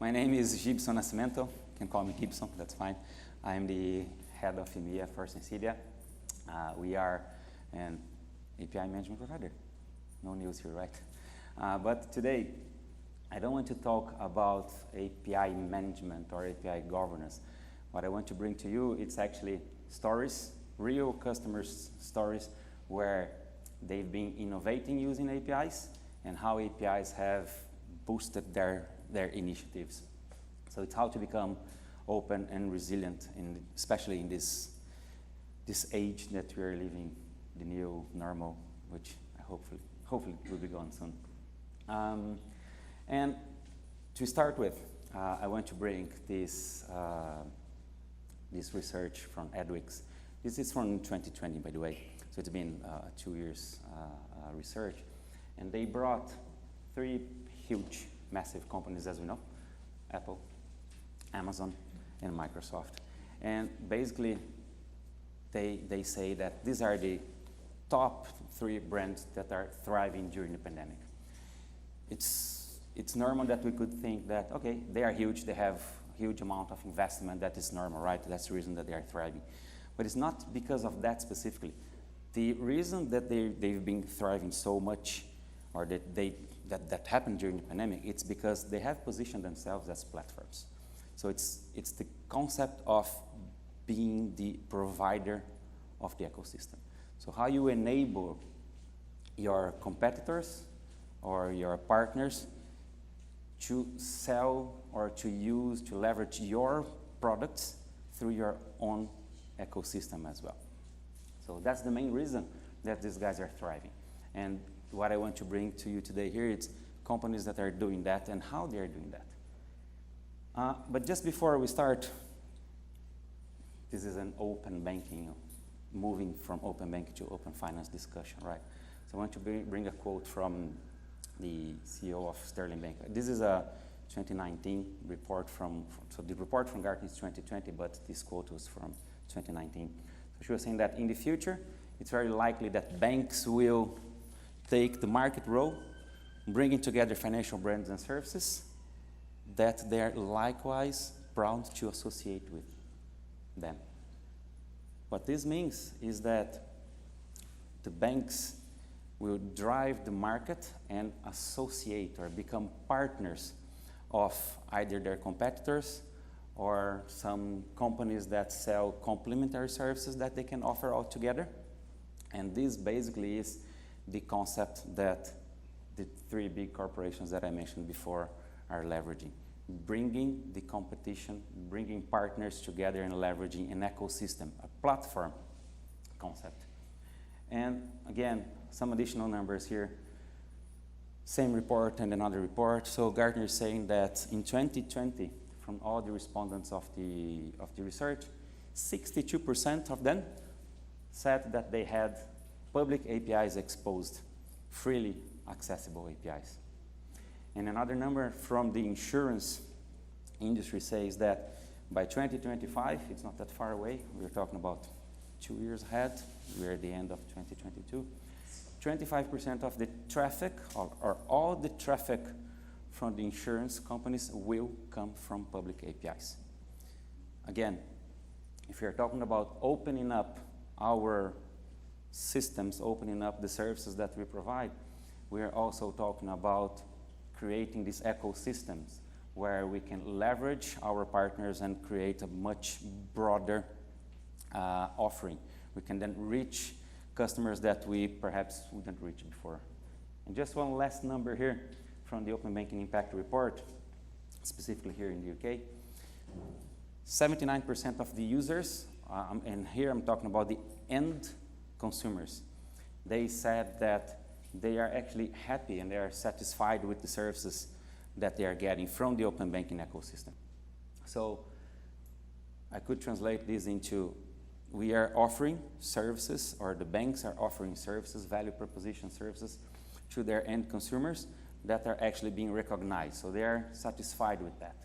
My name is Gibson Nascimento. You can call me Gibson, that's fine. I'm the head of EMEA for Sensidia. We are an API management provider. No news here, right? But today, I don't want to talk about API management or API governance. What I want to bring to you, it's actually stories, real customers' stories, where they've been innovating using APIs and how APIs have boosted their initiatives. So it's how to become open and resilient, especially in this age that we are living, the new normal, which hopefully will be gone soon. And to start with, I want to bring this research from Edwix. This is from 2020, by the way. So it's been 2 years research. And they brought 3 huge, massive companies, as we know: Apple, Amazon, and Microsoft. And basically, they say that these are the top 3 brands that are thriving during the pandemic. It's normal that we could think that, okay, they are huge, they have huge amount of investment, that is normal, right? That's the reason that they are thriving. But it's not because of that specifically. The reason that they've been thriving so much, or that happened during the pandemic, it's because they have positioned themselves as platforms. So it's the concept of being the provider of the ecosystem. So how you enable your competitors or your partners to sell or to use, to leverage your products through your own ecosystem as well. So that's the main reason that these guys are thriving. And what I want to bring to you today here is companies that are doing that and how they are doing that. But just before we start, this is an open banking, moving from open banking to open finance discussion, right? So I want to bring a quote from the CEO of Sterling Bank. This is a 2019 report so the report from Gartner is 2020, but this quote was from 2019. So she was saying that in the future, it's very likely that banks will take the market role, bringing together financial brands and services that they're likewise proud to associate with them. What this means is that the banks will drive the market and associate or become partners of either their competitors or some companies that sell complementary services that they can offer all together. And this basically is the concept that the 3 big corporations that I mentioned before are leveraging. Bringing the competition, bringing partners together and leveraging an ecosystem, a platform concept. And again, some additional numbers here. Same report and another report. So Gartner is saying that in 2020, from all the respondents of the research, 62% of them said that they had public APIs exposed, freely accessible APIs. And another number from the insurance industry says that by 2025, it's not that far away, we're talking about 2 years ahead, we're at the end of 2022, 25% of the traffic, or all the traffic from the insurance companies will come from public APIs. Again, if you're talking about opening up our systems, opening up the services that we provide, we are also talking about creating these ecosystems where we can leverage our partners and create a much broader offering. We can then reach customers that we perhaps wouldn't reach before. And just one last number here from the Open Banking Impact Report, specifically here in the UK. 79% of the users, and here I'm talking about the end consumers, they said that they are actually happy and they are satisfied with the services that they are getting from the open banking ecosystem. So I could translate this into, we are offering services, or the banks are offering services, value proposition services, to their end consumers that are actually being recognized. So they are satisfied with that.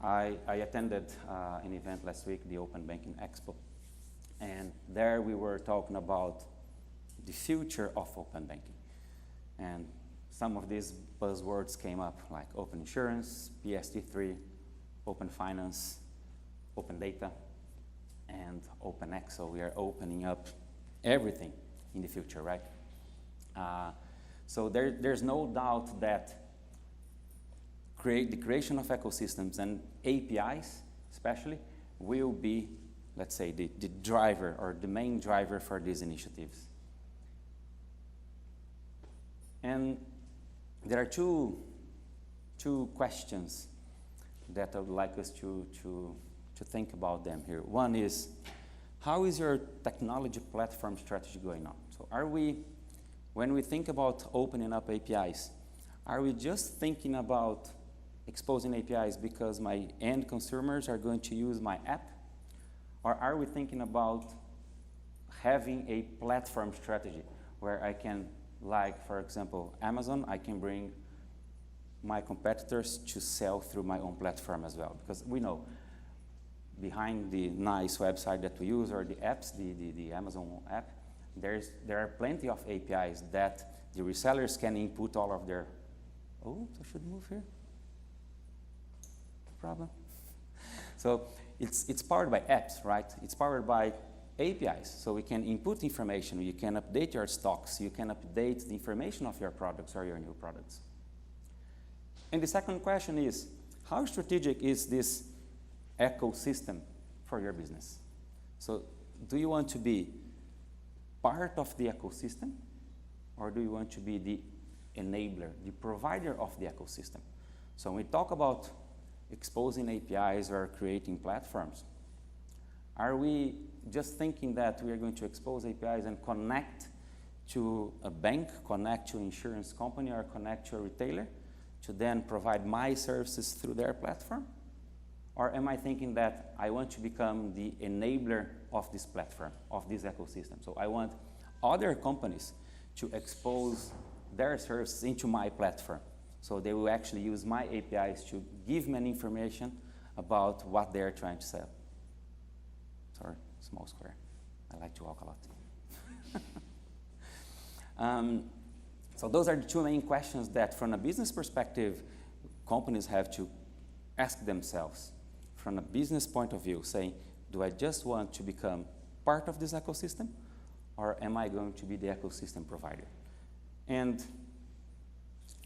I attended an event last week, the Open Banking Expo, and there we were talking about the future of open banking. And some of these buzzwords came up, like open insurance, PSD3, open finance, open data, and OpenX. So we are opening up everything in the future, right? So there's no doubt that the creation of ecosystems and APIs, especially, will be, let's say, the driver or the main driver for these initiatives. And there are two questions that I would like us to think about them here. One is, how is your technology platform strategy going on? So when we think about opening up APIs, are we just thinking about exposing APIs because my end consumers are going to use my app? Or are we thinking about having a platform strategy where I can, like, for example, Amazon, I can bring my competitors to sell through my own platform as well? Because we know behind the nice website that we use or the apps, the Amazon app, there are plenty of APIs that the resellers can input all of their, oh, I should move here? Problem. So it's powered by apps, right? It's powered by APIs. So we can input information, you can update your stocks, you can update the information of your products or your new products. And the second question is, how strategic is this ecosystem for your business? So do you want to be part of the ecosystem, or do you want to be the enabler, the provider of the ecosystem? So when we talk about exposing APIs or creating platforms, are we just thinking that we are going to expose APIs and connect to a bank, connect to an insurance company, or connect to a retailer to then provide my services through their platform? Or am I thinking that I want to become the enabler of this platform, of this ecosystem? So I want other companies to expose their services into my platform. So they will actually use my APIs to give me information about what they're trying to sell. Sorry, small square. I like to walk a lot. So those are the two main questions that, from a business perspective, companies have to ask themselves. From a business point of view, saying, do I just want to become part of this ecosystem, or am I going to be the ecosystem provider? And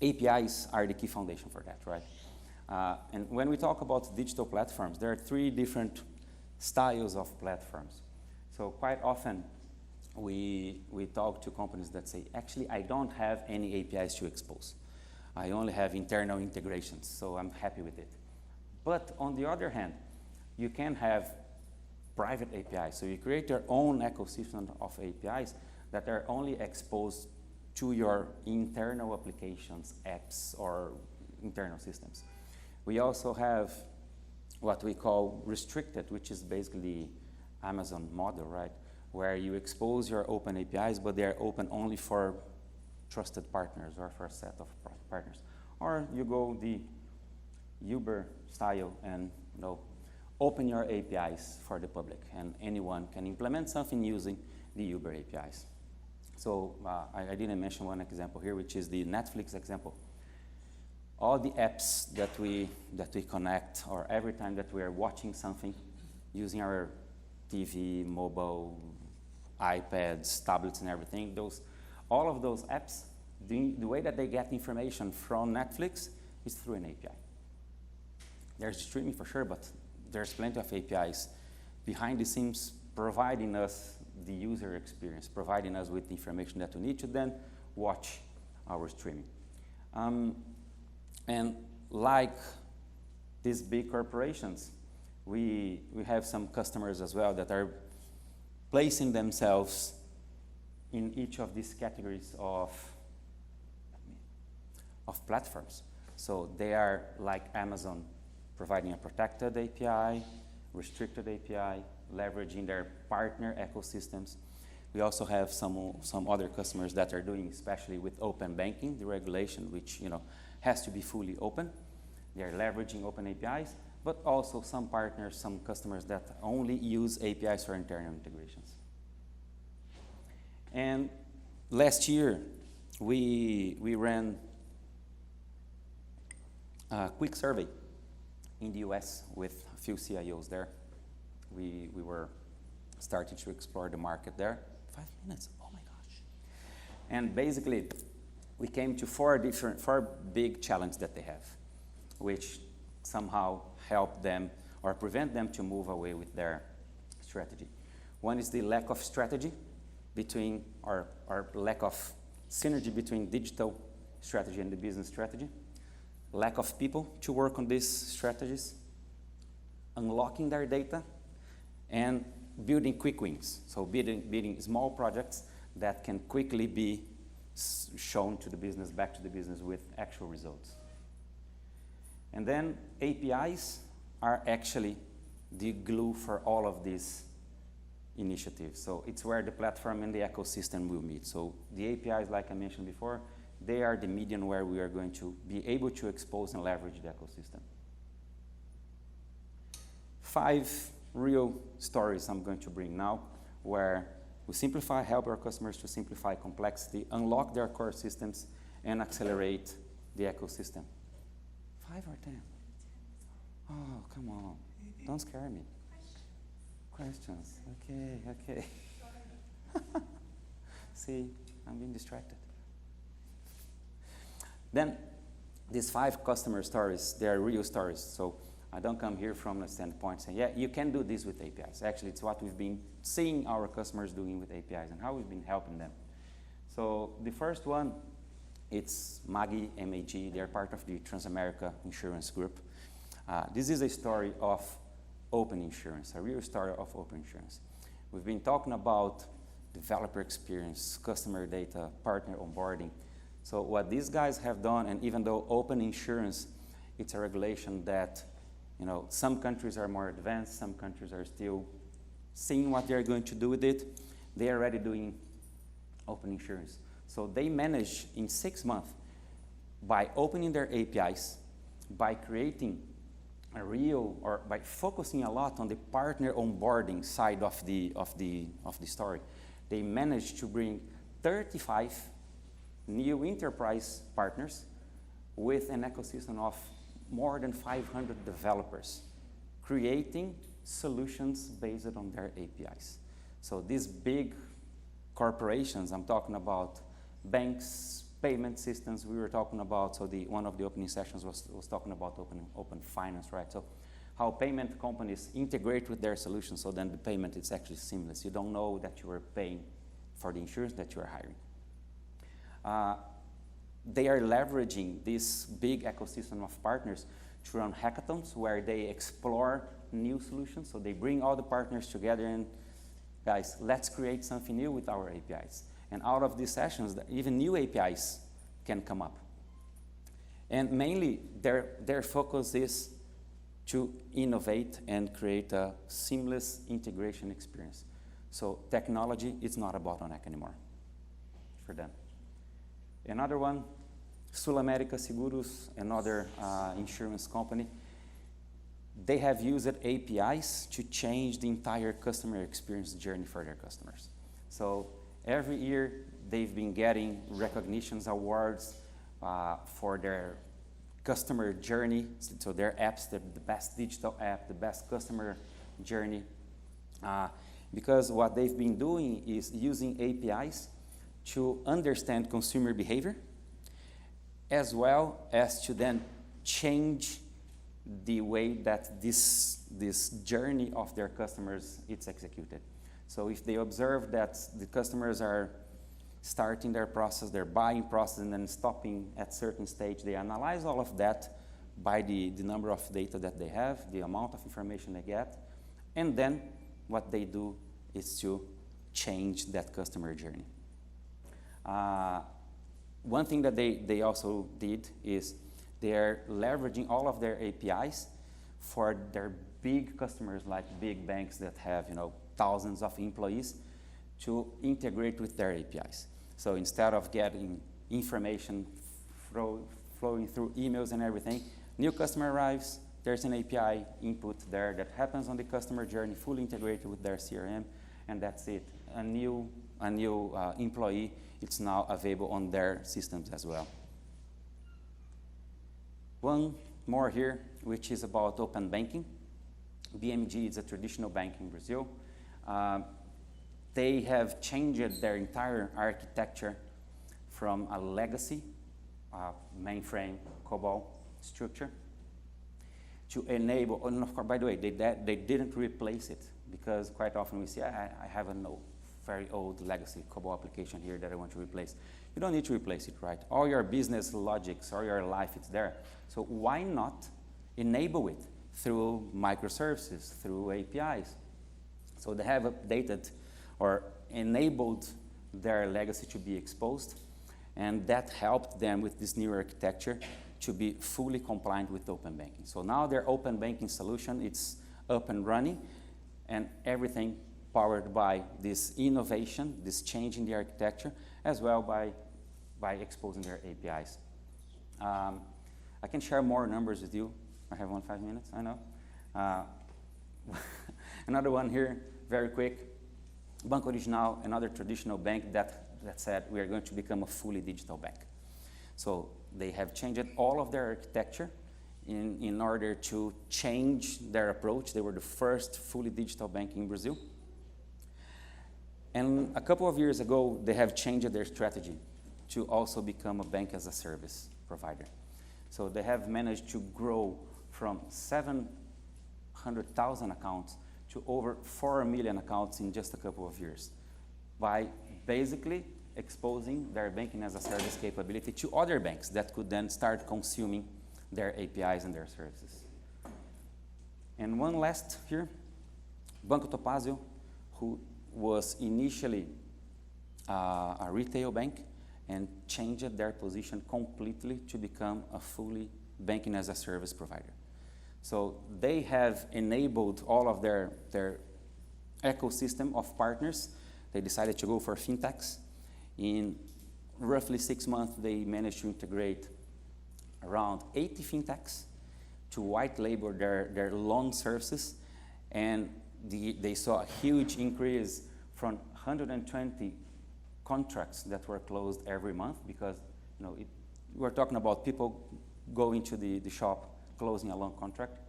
APIs are the key foundation for that, right? And when we talk about digital platforms, there are three different styles of platforms. So quite often, we talk to companies that say, actually, I don't have any APIs to expose. I only have internal integrations, so I'm happy with it. But on the other hand, you can have private APIs. So you create your own ecosystem of APIs that are only exposed to your internal applications, apps, or internal systems. We also have what we call restricted, which is basically the Amazon model, right? Where you expose your open APIs, but they're open only for trusted partners or for a set of partners. Or you go the Uber style and open your APIs for the public, and anyone can implement something using the Uber APIs. So I didn't mention one example here, which is the Netflix example. All the apps that we connect, or every time that we are watching something using our TV, mobile, iPads, tablets, and everything, all of those apps, the way that they get information from Netflix is through an API. There's streaming for sure, but there's plenty of APIs behind the scenes providing us the user experience, providing us with the information that we need to then watch our streaming. And like these big corporations, we have some customers as well that are placing themselves in each of these categories of platforms. So they are like Amazon, providing a protected API, restricted API, leveraging their partner ecosystems. We also have some other customers that are doing, especially with open banking, the regulation, which has to be fully open. They are leveraging open APIs, but also some partners, some customers that only use APIs for internal integrations. And last year, we ran a quick survey in the US with a few CIOs there. We were starting to explore the market there. 5 minutes, oh my gosh. And basically, we came to four big challenges that they have, which somehow help them or prevent them to move away with their strategy. One is the lack of strategy between, or lack of synergy between digital strategy and the business strategy. Lack of people to work on these strategies. Unlocking their data and building quick wins. So building small projects that can quickly be shown to the business, back to the business with actual results. And then APIs are actually the glue for all of these initiatives. So it's where the platform and the ecosystem will meet. So the APIs, like I mentioned before, they are the medium where we are going to be able to expose and leverage the ecosystem. 5 real stories I'm going to bring now, where we simplify, help our customers to simplify complexity, unlock their core systems, and accelerate the ecosystem. 5 or 10? Oh, come on. Don't scare me. Questions. Okay. See, I'm being distracted. Then, these 5 customer stories, they are real stories. So I don't come here from a standpoint saying, yeah, you can do this with APIs. Actually, it's what we've been seeing our customers doing with APIs and how we've been helping them. So the first one, it's Maggie, MAG. They're part of the Transamerica Insurance Group. This is a story of open insurance, a real story of open insurance. We've been talking about developer experience, customer data, partner onboarding. So what these guys have done, and even though open insurance, it's a regulation that, you know, some countries are more advanced, some countries are still seeing what they're going to do with it. They are already doing open insurance. So they manage in 6 months, by opening their APIs, by creating a real, or by focusing a lot on the partner onboarding side of the story, they managed to bring 35 new enterprise partners with an ecosystem of more than 500 developers creating solutions based on their APIs. So these big corporations, I'm talking about banks, payment systems we were talking about. So one of the opening sessions was talking about open finance, right? So how payment companies integrate with their solutions, so then the payment is actually seamless. You don't know that you are paying for the insurance that you are hiring. They are leveraging this big ecosystem of partners to run hackathons where they explore new solutions. So they bring all the partners together and, guys, let's create something new with our APIs. And out of these sessions, even new APIs can come up. And mainly, their focus is to innovate and create a seamless integration experience. So technology is not a bottleneck anymore for them. Another one, SulAmérica Seguros, another insurance company. They have used APIs to change the entire customer experience journey for their customers. So every year, they've been getting recognitions, awards for their customer journey. So their apps, the best digital app, the best customer journey. Because what they've been doing is using APIs to understand consumer behavior, as well as to then change the way that this journey of their customers is executed. So if they observe that the customers are starting their process, their buying process, and then stopping at certain stage, they analyze all of that by the number of data that they have, the amount of information they get, and then what they do is to change that customer journey. One thing that they also did is they're leveraging all of their APIs for their big customers, like big banks that have, you know, thousands of employees, to integrate with their APIs. So instead of getting information flowing through emails and everything, new customer arrives, there's an API input there that happens on the customer journey, fully integrated with their CRM, and that's it. A new employee, it's now available on their systems as well. One more here, which is about open banking. BMG is a traditional bank in Brazil. They have changed their entire architecture from a legacy mainframe COBOL structure to enable, and of course, by the way, they didn't replace it, because quite often we say, I have a very old legacy COBOL application here that I want to replace. You don't need to replace it, right? All your business logics, all your life, it's there. So why not enable it through microservices, through APIs? So they have updated or enabled their legacy to be exposed, and that helped them with this new architecture to be fully compliant with open banking. So now their open banking solution, it's up and running, and everything powered by this innovation, this change in the architecture, as well by exposing their APIs. I can share more numbers with you. I have 5 minutes, I know. Another one here, very quick. Banco Original, another traditional bank that said we are going to become a fully digital bank. So they have changed all of their architecture in order to change their approach. They were the first fully digital bank in Brazil. And a couple of years ago, they have changed their strategy to also become a bank as a service provider. So they have managed to grow from 700,000 accounts to over 4 million accounts in just a couple of years by basically exposing their banking as a service capability to other banks that could then start consuming their APIs and their services. And one last here, Banco Topazio, who was initially a retail bank and changed their position completely to become a fully banking as a service provider. So they have enabled all of their ecosystem of partners. They decided to go for fintechs. In roughly 6 months, they managed to integrate around 80 fintechs to white label their loan services, and they saw a huge increase from 120 contracts that were closed every month, because we're talking about people going to the shop, closing a loan contract,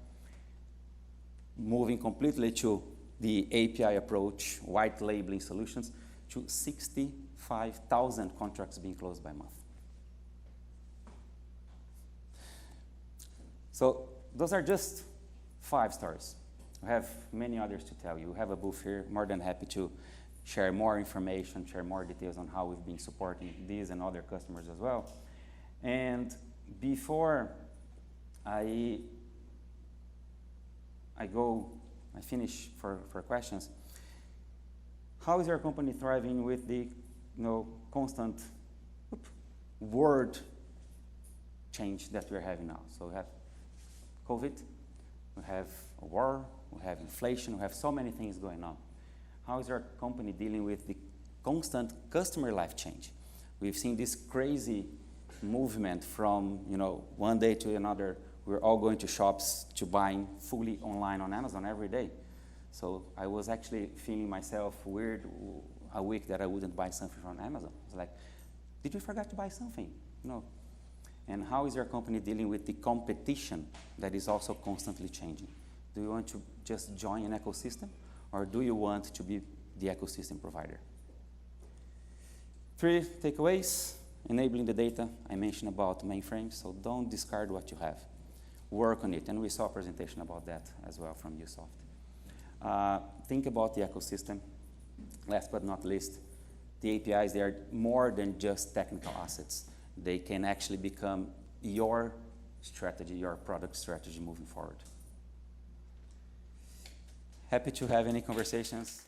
moving completely to the API approach, white labeling solutions, to 65,000 contracts being closed by month. So those are just 5 stories. We have many others to tell you. We have a booth here, more than happy to share more information, share more details on how we've been supporting these and other customers as well. And before I finish for questions, how is your company thriving with the constant world change that we're having now? So we have COVID, we have a war, we have inflation, we have so many things going on. How is our company dealing with the constant customer life change? We've seen this crazy movement from one day to another. We're all going to shops to buying fully online on Amazon every day. So I was actually feeling myself weird a week that I wouldn't buy something from Amazon. I was like, did you forget to buy something? No. And how is your company dealing with the competition that is also constantly changing? Do you want to just join an ecosystem, or do you want to be the ecosystem provider? 3 takeaways: enabling the data. I mentioned about mainframes, so don't discard what you have. Work on it, and we saw a presentation about that as well from Usoft. Think about the ecosystem. Last but not least, the APIs, they are more than just technical assets. They can actually become your strategy, your product strategy moving forward. Happy to have any conversations.